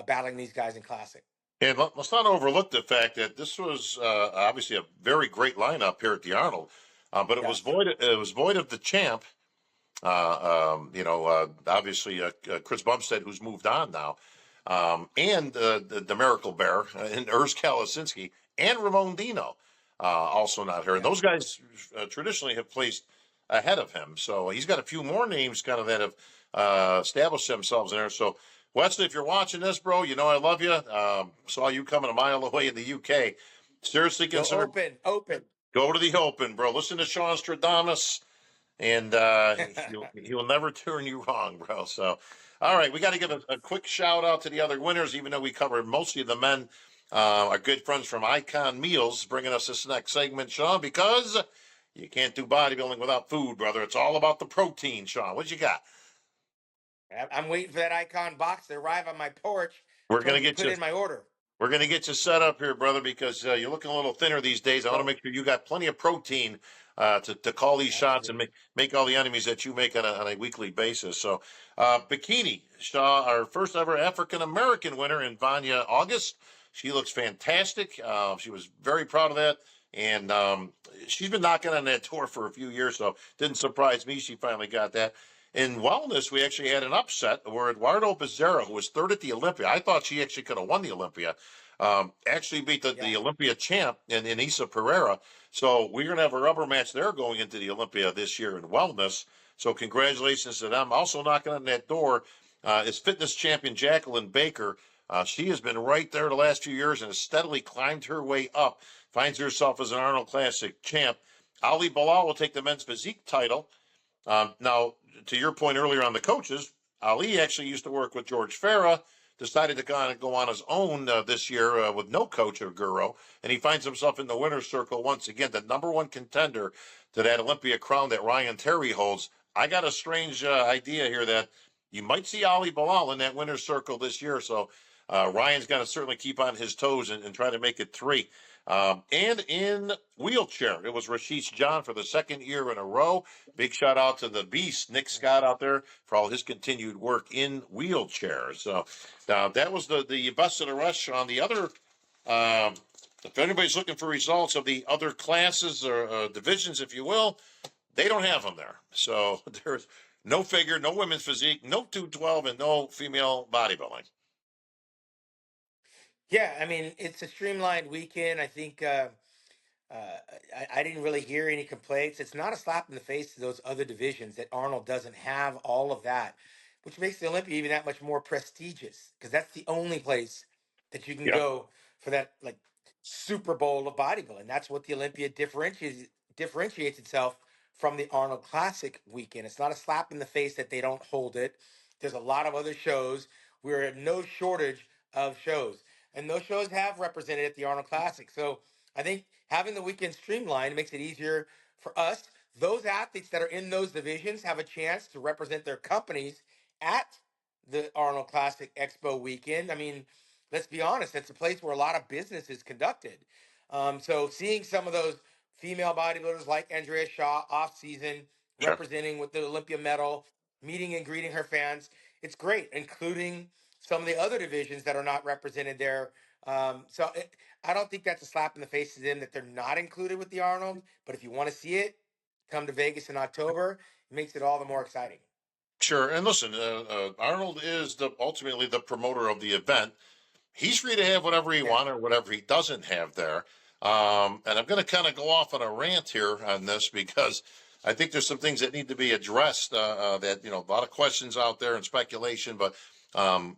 battling these guys in classic. And let's not overlook the fact that this was obviously a very great lineup here at the Arnold, but it was Yes. void. It was void of the champ. Obviously Chris Bumstead, who's moved on now, and the Miracle Bear and Urs Kalasinski and Ramon Dino, also not here. And Yeah. those guys traditionally have placed ahead of him. So he's got a few more names kind of that have established themselves in there. So Wesley, if you're watching this, bro, you know I love you. Saw you coming a mile away in the UK. Seriously Go consider open. go to the Open, bro. Listen to Shaun Stradamus and he'll never turn you wrong, bro. So, all right, we got to give a quick shout out to the other winners, even though we covered mostly of the men. Our good friends from Icon Meals bringing us this next segment, Shaun, because you can't do bodybuilding without food, brother. It's all about the protein, Shaun. What you got? I'm waiting for that Icon box to arrive on my porch We're so I gonna can get put you. in my order. We're going to get you set up here, brother, because you're looking a little thinner these days. I want to Oh, make sure you got plenty of protein to call these shots and absolutely. make all the enemies that you make on a weekly basis. So, Bikini, Shaw, our first ever African American winner in Vanya August. She looks fantastic. She was very proud of that. And she's been knocking on that door for a few years, so didn't surprise me. She finally got that. In wellness, we actually had an upset where Eduardo Becerra, who was third at the Olympia, I thought she actually could have won the Olympia, actually beat the Yeah. Olympia champ in Isa Pereira. So we're going to have a rubber match there going into the Olympia this year in wellness. So congratulations to them. Also knocking on that door is fitness champion Jacqueline Baker. She has been right there the last few years and has steadily climbed her way up. Finds herself as an Arnold Classic champ. Ali Bilal will take the men's physique title. Now, to your point earlier on the coaches, Ali actually used to work with George Farah, decided to kind of go on his own this year with no coach or guru, and he finds himself in the winner's circle once again, the number one contender to that Olympia crown that Ryan Terry holds. I got a strange idea here that you might see Ali Bilal in that winner's circle this year, so Ryan's got to certainly keep on his toes and try to make it three. And in wheelchair, it was Rashish John for the second year in a row. Big shout out to the beast, Nick Scott, out there for all his continued work in wheelchairs. So that was the best of the rest. On the other, if anybody's looking for results of the other classes or divisions, if you will, they don't have them there. So there's no figure, no women's physique, no 212, and no female bodybuilding. Yeah, I mean, it's a streamlined weekend. I think uh, I didn't really hear any complaints. It's not a slap in the face to those other divisions that Arnold doesn't have all of that, which makes the Olympia even that much more prestigious because that's the only place that you can Yep. go for that like Super Bowl of bodybuilding. That's what the Olympia differentiates itself from the Arnold Classic weekend. It's not a slap in the face that they don't hold it. There's a lot of other shows. We're at no shortage of shows, and those shows have represented at the Arnold Classic. So I think having the weekend streamlined makes it easier for us. Those athletes that are in those divisions have a chance to represent their companies at the Arnold Classic Expo weekend. I mean, let's be honest, it's a place where a lot of business is conducted. So seeing some of those female bodybuilders like Andrea Shaw off season Sure. representing with the Olympia medal, meeting and greeting her fans, it's great, including some of the other divisions that are not represented there. I don't think that's a slap in the face to them that they're not included with the Arnold. But if you want to see it, come to Vegas in October. It makes it all the more exciting. Sure. And listen, Arnold is ultimately the promoter of the event. He's free to have whatever he Yeah. wants or whatever he doesn't have there. And I'm going to kind of go off on a rant here on this because I think there's some things that need to be addressed. That a lot of questions out there and speculation, but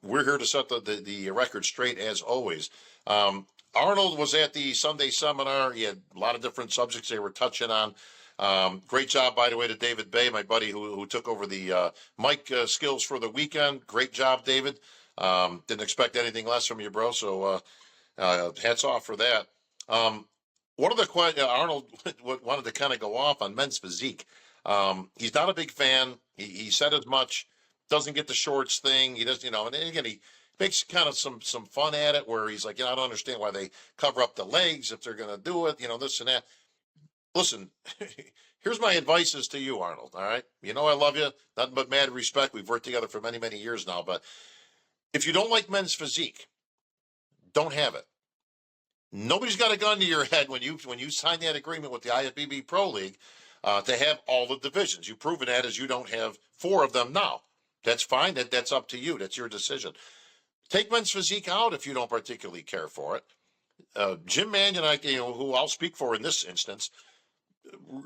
we're here to set the record straight as always. Arnold was at the Sunday seminar. He had a lot of different subjects they were touching on. Great job, by the way, to David Bay, my buddy who took over the mic skills for the weekend. Great job, David. Didn't expect anything less from you, bro. So hats off for that. One of the questions Arnold wanted to kind of go off on men's physique. He's not a big fan. He said as much. Doesn't get the shorts thing. He doesn't, and again, he makes kind of some fun at it where he's like, I don't understand why they cover up the legs if they're going to do it, this and that. Listen, here's my advices to you, Arnold. All right. I love you. Nothing but mad respect. We've worked together for many, many years now. But if you don't like men's physique, don't have it. Nobody's got a gun to your head when you sign that agreement with the IFBB Pro League to have all the divisions. You've proven that as you don't have 4 of them now. That's fine. That's up to you. That's your decision. Take men's physique out if you don't particularly care for it. Jim Mannion, who I'll speak for in this instance,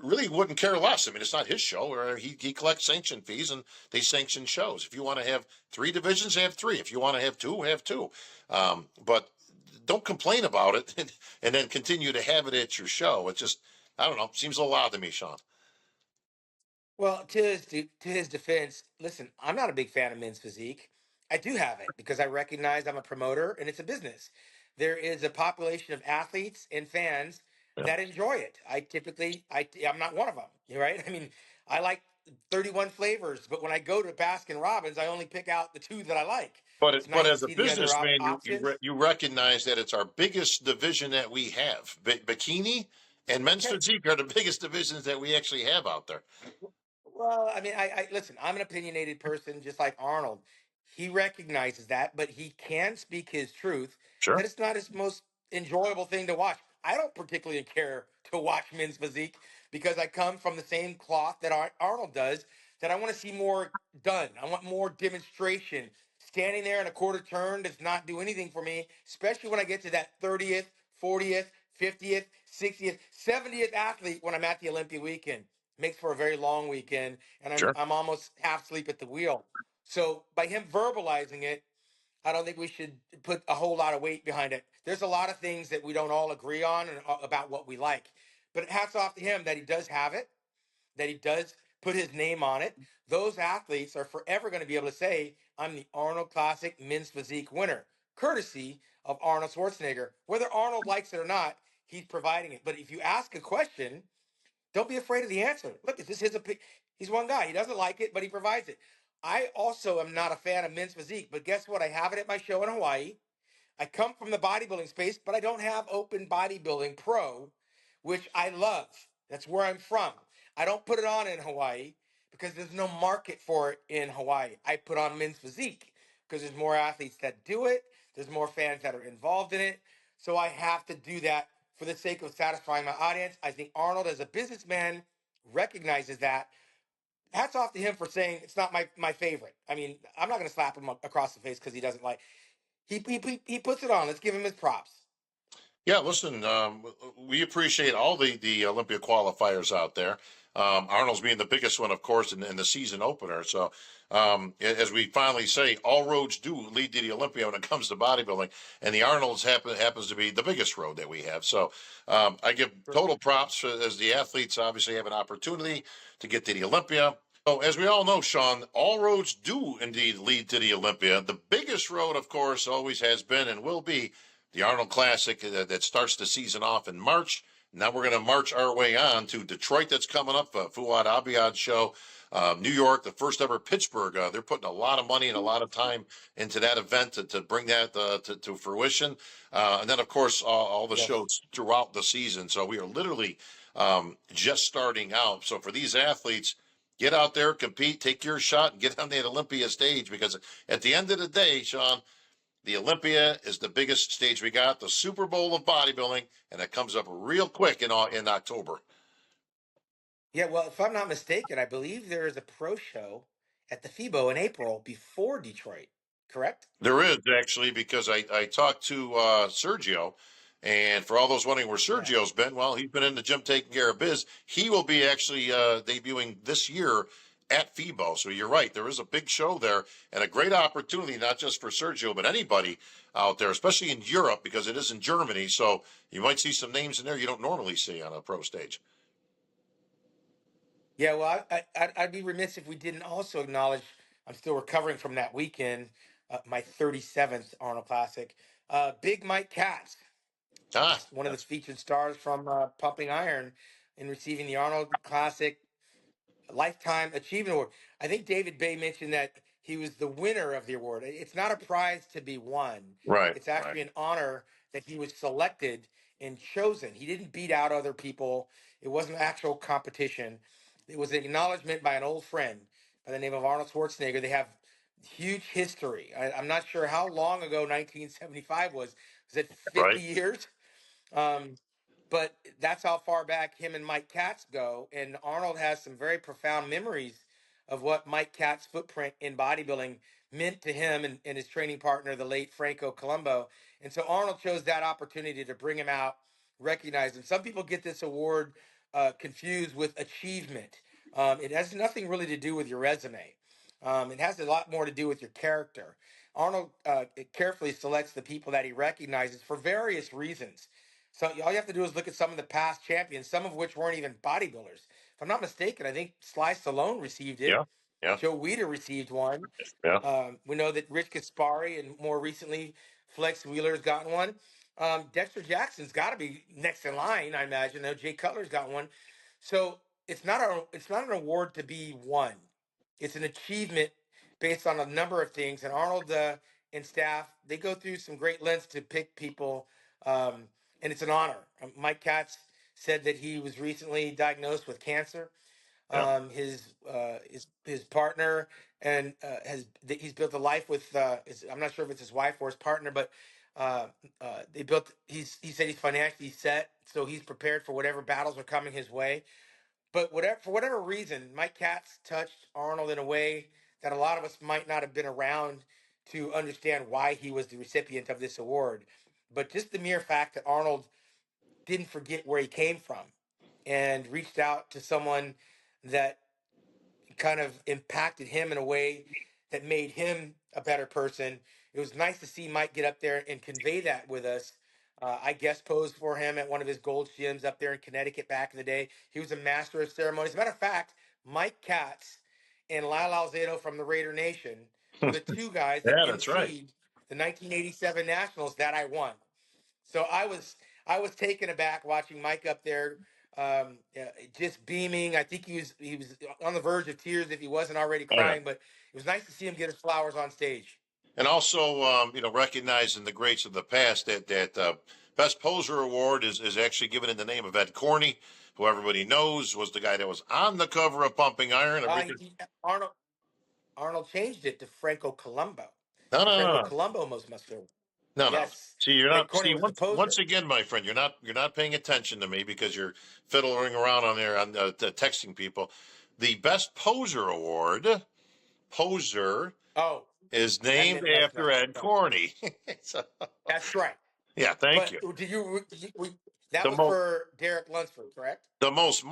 really wouldn't care less. I mean, it's not his show. He collects sanction fees and they sanction shows. If you want to have 3 divisions, have 3. If you want to have 2, have 2. But don't complain about it and then continue to have it at your show. It just, I don't know, seems a little odd to me, Shaun. Well, to his defense, listen, I'm not a big fan of men's physique. I do have it because I recognize I'm a promoter and it's a business. There is a population of athletes and fans Yeah. that enjoy it. I'm not one of them, right? I mean, I like 31 flavors, but when I go to Baskin Robbins, I only pick out the 2 that I like. It's But nice to as a see the other businessman, options. you recognize that it's our biggest division that we have. Bikini and men's Okay. physique are the biggest divisions that we actually have out there. Well, I mean, I listen. I'm an opinionated person, just like Arnold. He recognizes that, but he can speak his truth Sure. that it's not his most enjoyable thing to watch. I don't particularly care to watch men's physique because I come from the same cloth that Arnold does. That I want to see more done. I want more demonstration. Standing there in a quarter turn does not do anything for me, especially when I get to that 30th, 40th, 50th, 60th, 70th athlete when I'm at the Olympia weekend. Makes for a very long weekend, and I'm Sure. I'm almost half asleep at the wheel. So by him verbalizing it, I don't think we should put a whole lot of weight behind it. There's a lot of things that we don't all agree on and about what we like, but hats off to him that he does have it, that he does put his name on it. Those athletes are forever going to be able to say, "I'm the Arnold Classic Men's Physique winner," courtesy of Arnold Schwarzenegger. Whether Arnold likes it or not, he's providing it. But if you ask a question, don't be afraid of the answer. Look, this is his opinion. He's one guy. He doesn't like it, but he provides it. I also am not a fan of men's physique, but guess what? I have it at my show in Hawaii. I come from the bodybuilding space, but I don't have open bodybuilding pro, which I love. That's where I'm from. I don't put it on in Hawaii because there's no market for it in Hawaii. I put on men's physique because there's more athletes that do it. There's more fans that are involved in it. So I have to do that for the sake of satisfying my audience. I think Arnold, as a businessman, recognizes that. Hats off to him for saying it's not my favorite. I mean, I'm not going to slap him across the face because he doesn't like. He puts it on. Let's give him his props. Yeah, listen, we appreciate all the Olympia qualifiers out there. Arnold's being the biggest one, of course, in the season opener. So, as we finally say, all roads do lead to the Olympia when it comes to bodybuilding, and the Arnold's happens to be the biggest road that we have. So, I give total props as the athletes obviously have an opportunity to get to the Olympia. So, as we all know, Shaun, all roads do indeed lead to the Olympia. The biggest road, of course, always has been and will be the Arnold Classic that starts the season off in March. Now we're going to march our way on to Detroit. That's coming up. Fuad Abiad show. New York, the first ever Pittsburgh. They're putting a lot of money and a lot of time into that event to bring that to fruition. And then, of course, all the Yes. shows throughout the season. So we are literally just starting out. So for these athletes, get out there, compete, take your shot, and get on that Olympia stage because at the end of the day, Shaun, the Olympia is the biggest stage we got, the Super Bowl of bodybuilding, and it comes up real quick in October. Yeah, well, if I'm not mistaken, I believe there is a pro show at the FIBO in April before Detroit, correct? There is actually because I talked to Sergio, and for all those wondering where Yeah. Sergio's been, well, he's been in the gym taking care of biz. He will be actually debuting this year at FIBO. So you're right, there is a big show there and a great opportunity not just for Sergio but anybody out there, especially in Europe because it is in Germany. So you might see some names in there you don't normally see on a pro stage. Yeah, well, I'd be remiss if we didn't also acknowledge I'm still recovering from that weekend, my 37th Arnold Classic. Big Mike Katz, Ah, one of the yes, featured stars from Pumping Iron, in receiving the Arnold Classic Lifetime Achievement Award. I think David Bay mentioned that he was the winner of the award. It's not a prize to be won. right, It's right, actually an honor that he was selected and chosen. He didn't beat out other people. It wasn't actual competition. It was an acknowledgement by an old friend by the name of Arnold Schwarzenegger. They have huge history. I'm not sure how long ago 1975 was. Was it 50 right. years? Um, but that's how far back him and Mike Katz go. And Arnold has some very profound memories of what Mike Katz's footprint in bodybuilding meant to him and his training partner, the late Franco Colombo. And so Arnold chose that opportunity to bring him out, recognize him. Some people get this award confused with achievement. It has nothing really to do with your resume. It has a lot more to do with your character. Arnold carefully selects the people that he recognizes for various reasons. So all you have to do is look at some of the past champions, some of which weren't even bodybuilders. If I'm not mistaken, I think Sly Stallone received Yeah, it. yeah, Joe Weider received one. yeah, We know that Rich Kaspari and more recently Flex Wheeler's gotten one. Dexter Jackson's got to be next in line, I imagine. Now Jay Cutler's got one. So it's not an award to be won. It's an achievement based on a number of things. And Arnold and staff, they go through some great lengths to pick people, and it's an honor. Mike Katz said that he was recently diagnosed with cancer. yeah. His partner and he's built a life with I'm not sure if it's his wife or his partner, but they built. He said he's financially set, so he's prepared for whatever battles are coming his way. But whatever for whatever reason, Mike Katz touched Arnold in a way that a lot of us might not have been around to understand why he was the recipient of this award. But just the mere fact that Arnold didn't forget where he came from and reached out to someone that kind of impacted him in a way that made him a better person. It was nice to see Mike get up there and convey that with us. I guest posed for him at one of his gold gyms up there in Connecticut back in the day. He was a master of ceremonies. As a matter of fact, Mike Katz and Lyle Alzado from the Raider Nation were the two guys that Yeah, that's right. emceed the 1987 Nationals that I won. So I was taken aback watching Mike up there, just beaming. I think he was on the verge of tears if he wasn't already Oh yeah. crying. But it was nice to see him get his flowers on stage. And also, recognizing the greats of the past, that Best Poser Award is actually given in the name of Ed Corney, who everybody knows was the guy that was on the cover of Pumping Iron. Arnold changed it to Franco Colombo. No, no, Franco no, no, Colombo most muscular. no, no. Yes, See, you're Ed not. Corney See, was the once poser. again, my friend, you're not paying attention to me because you're fiddling around on there on texting people. The Best Poser Award, Poser, Oh, is I named must after not. Ed No, Corney. So, that's right. yeah, thank But you. that The was most for Derek Lunsford, correct? the most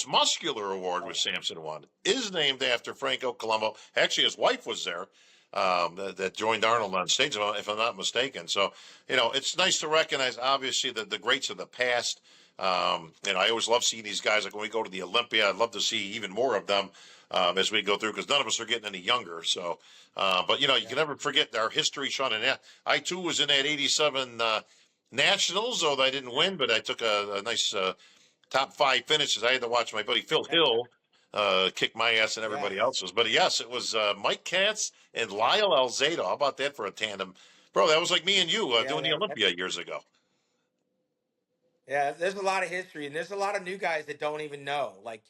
muscular award which Samson won is named after Franco Colombo. Actually, his wife was there. That joined Arnold on stage, if I'm not mistaken. So, it's nice to recognize, obviously, the greats of the past. I always love seeing these guys. Like when we go to the Olympia, I'd love to see even more of them as we go through because none of us are getting any younger. So, but you Yeah. can never forget our history, Shaun. And yeah, I too was in that '87 Nationals, though I didn't win, but I took a nice top five finishes. I had to watch my buddy Phil Yeah. Hill kick my ass and Yeah. everybody else's. But yes, it was Mike Katz and Lyle Alzado. How about that for a tandem? Bro, that was like me and you Yeah. doing the Yeah. Olympia years ago. Yeah, there's a lot of history, and there's a lot of new guys that don't even know, like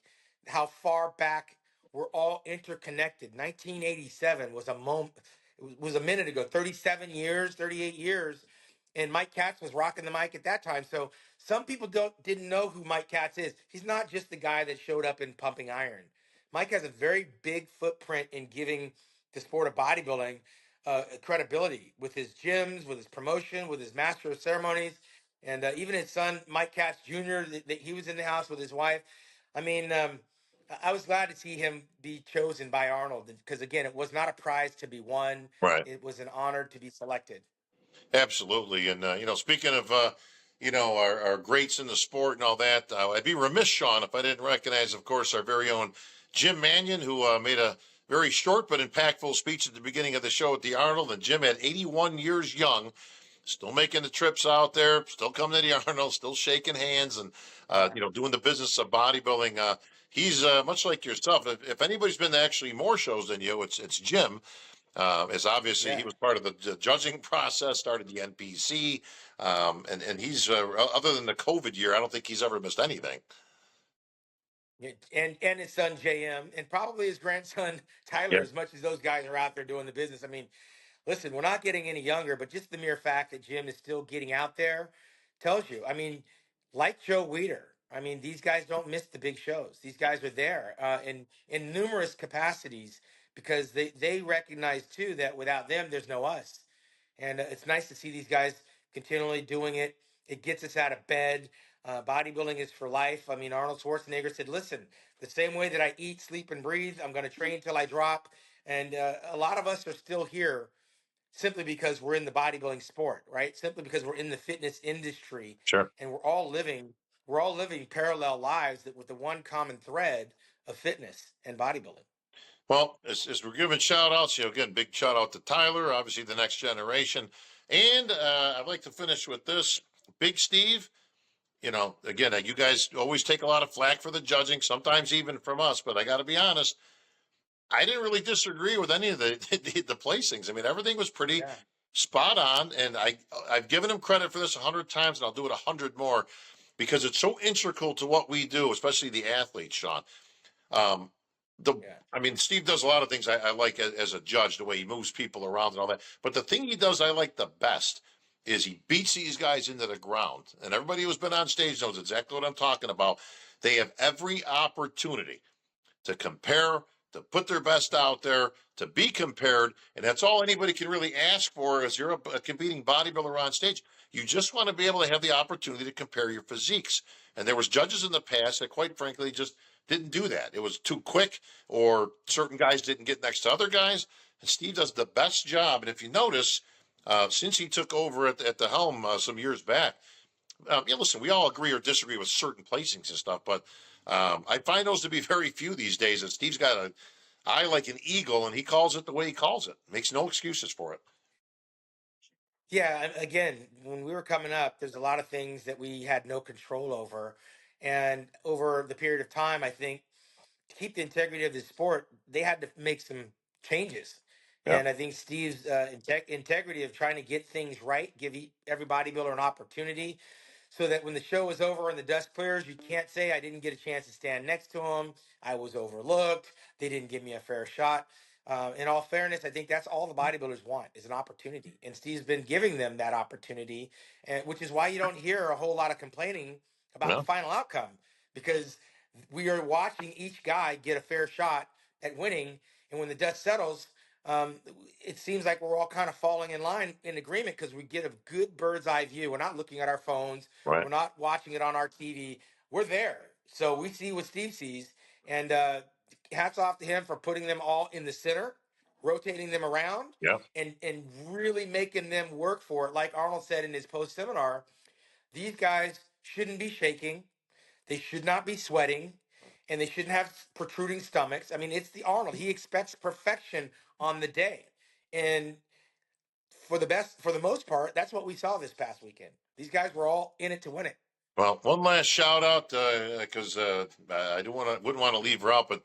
how far back we're all interconnected. 1987 was a moment, it was a minute ago, 37 years, 38 years, and Mike Katz was rocking the mic at that time. So some people didn't know who Mike Katz is. He's not just the guy that showed up in Pumping Iron. Mike has a very big footprint in giving the sport of bodybuilding credibility with his gyms, with his promotion, with his master of ceremonies and even his son, Mike Katz Jr., he was in the house with his wife. I mean, I was glad to see him be chosen by Arnold because, again, it was not a prize to be won. Right. It was an honor to be selected. Absolutely. And, speaking of are greats in the sport and all that. I'd be remiss, Shaun, if I didn't recognize, of course, our very own Jim Mannion, who made a very short but impactful speech at the beginning of the show at the Arnold. And Jim, at 81 years young, still making the trips out there, still coming to the Arnold, still shaking hands, and Yeah. doing the business of bodybuilding. He's much like yourself. If anybody's been to actually more shows than you, it's Jim. As obviously he Yeah. was part of the judging process, started the NPC, and he's other than the COVID year, I don't think he's ever missed anything. Yeah, and his son JM, and probably his grandson Tyler, Yeah, as much as those guys are out there doing the business. I mean, listen, we're not getting any younger, but just the mere fact that Jim is still getting out there tells you. I mean, like Joe Weider, I mean, these guys don't miss the big shows. These guys are there in numerous capacities because they recognize too that without them, there's no us. And it's nice to see these guys continually doing it. It gets us out of bed. Bodybuilding is for life. I mean, Arnold Schwarzenegger said, listen, the same way that I eat, sleep, and breathe, I'm going to train till I drop. And a lot of us are still here simply because we're in the bodybuilding sport, right? Simply because we're in the fitness industry, sure. and we're all living parallel lives that with the one common thread of fitness and bodybuilding. Well, as we're giving shout outs, again, big shout out to Tyler, obviously the next generation. And I'd like to finish with this. Big Steve, again, you guys always take a lot of flack for the judging, sometimes even from us, but I got to be honest, I didn't really disagree with any of the placings. I mean, everything was pretty Yeah, spot on, and I've given him credit for this 100 times, and I'll do it 100 more because it's so integral to what we do, especially the athletes, Shaun. Um, the yeah, I mean, Steve does a lot of things I like as a judge, the way he moves people around and all that. But the thing he does I like the best is he beats these guys into the ground. And everybody who's been on stage knows exactly what I'm talking about. They have every opportunity to compare, to put their best out there, to be compared. And that's all anybody can really ask for as you're a competing bodybuilder on stage. You just want to be able to have the opportunity to compare your physiques. And there was judges in the past that quite frankly just didn't do that. It was too quick, or certain guys didn't get next to other guys. And Steve does the best job. And if you notice, since he took over at the helm some years back, listen, we all agree or disagree with certain placings and stuff, but I find those to be very few these days. And Steve's got an eye like an eagle, and he calls it the way he calls it. Makes no excuses for it. yeah. And again, when we were coming up, there's a lot of things that we had no control over, and over the period of time, I think to keep the integrity of the sport, they had to make some changes. Yeah, And I think Steve's integrity of trying to get things right, give every bodybuilder an opportunity, so that when the show is over and the dust clears, you can't say I didn't get a chance to stand next to him. I was overlooked. They didn't give me a fair shot. In all fairness, I think that's all the bodybuilders want is an opportunity, and Steve's been giving them that opportunity, and which is why you don't hear a whole lot of complaining about the yeah, final outcome because we are watching each guy get a fair shot at winning, and when the dust settles, um, it seems like we're all kind of falling in line in agreement because we get a good bird's eye view. We're not looking at our phones. right. We're not watching it on our TV. We're there, so we see what Steve sees, and hats off to him for putting them all in the center, rotating them around, Yeah, and really making them work for it. Like Arnold said in his post seminar, these guys shouldn't be shaking, they should not be sweating, and they shouldn't have protruding stomachs. I mean, it's the Arnold. He expects perfection on the day, and for the most part, that's what we saw this past weekend. These guys were all in it to win it. well, one last shout out because I don't wouldn't want to leave her out, but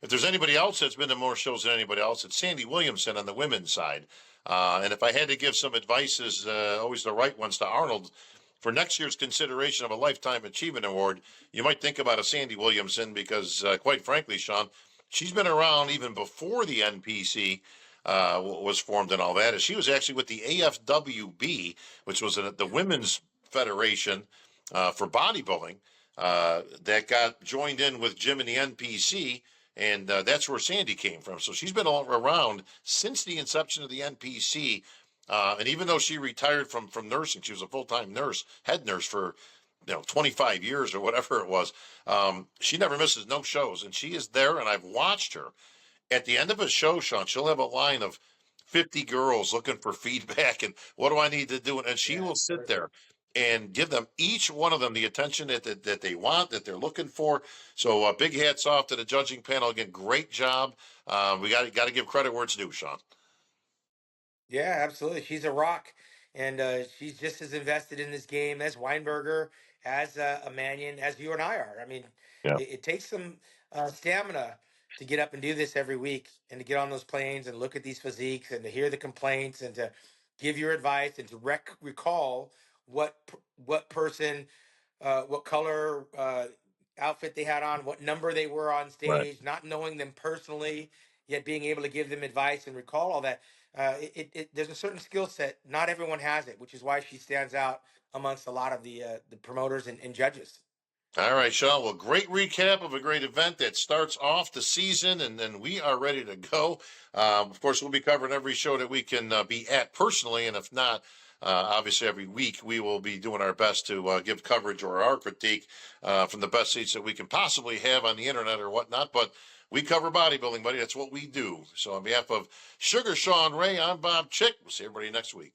if there's anybody else that's been to more shows than anybody else, it's Sandy Williamson on the women's side. And if I had to give some advices, always the right ones to Arnold for next year's consideration of a lifetime achievement award, you might think about a Sandy Williamson because, quite frankly, Shaun, she's been around even before the NPC. Was formed and all that. She was actually with the AFWB, which was the Women's Federation for bodybuilding that got joined in with Jim and the NPC, and that's where Sandy came from. So she's been all around since the inception of the NPC. And even though she retired from nursing, she was a full time nurse, head nurse for 25 years or whatever it was. She never misses no shows, and she is there. And I've watched her at the end of a show, Shaun. She'll have a line of 50 girls looking for feedback and what do I need to do, and she Yeah, will sit there and give them, each one of them, the attention that they want, that they're looking for. So big hats off to the judging panel. Again, great job. We got to give credit where it's due, Shaun. Yeah, absolutely. She's a rock, and she's just as invested in this game as Weinberger, as a Mannion, as you and I are. I mean, Yeah. it takes some stamina to get up and do this every week, and to get on those planes and look at these physiques, and to hear the complaints, and to give your advice, and to recall what person, what color outfit they had on, what number they were on Right. stage, not knowing them personally, yet being able to give them advice and recall all that. There's a certain skill set. Not everyone has it, which is why she stands out amongst a lot of the promoters and judges. All right, Shaun. Well, great recap of a great event that starts off the season, and then we are ready to go. Of course, we'll be covering every show that we can be at personally, and if not, obviously every week we will be doing our best to give coverage or our critique from the best seats that we can possibly have on the internet or whatnot. But we cover bodybuilding, buddy. That's what we do. So on behalf of Sugar Shaun Ray, I'm Bob Chick. We'll see everybody next week.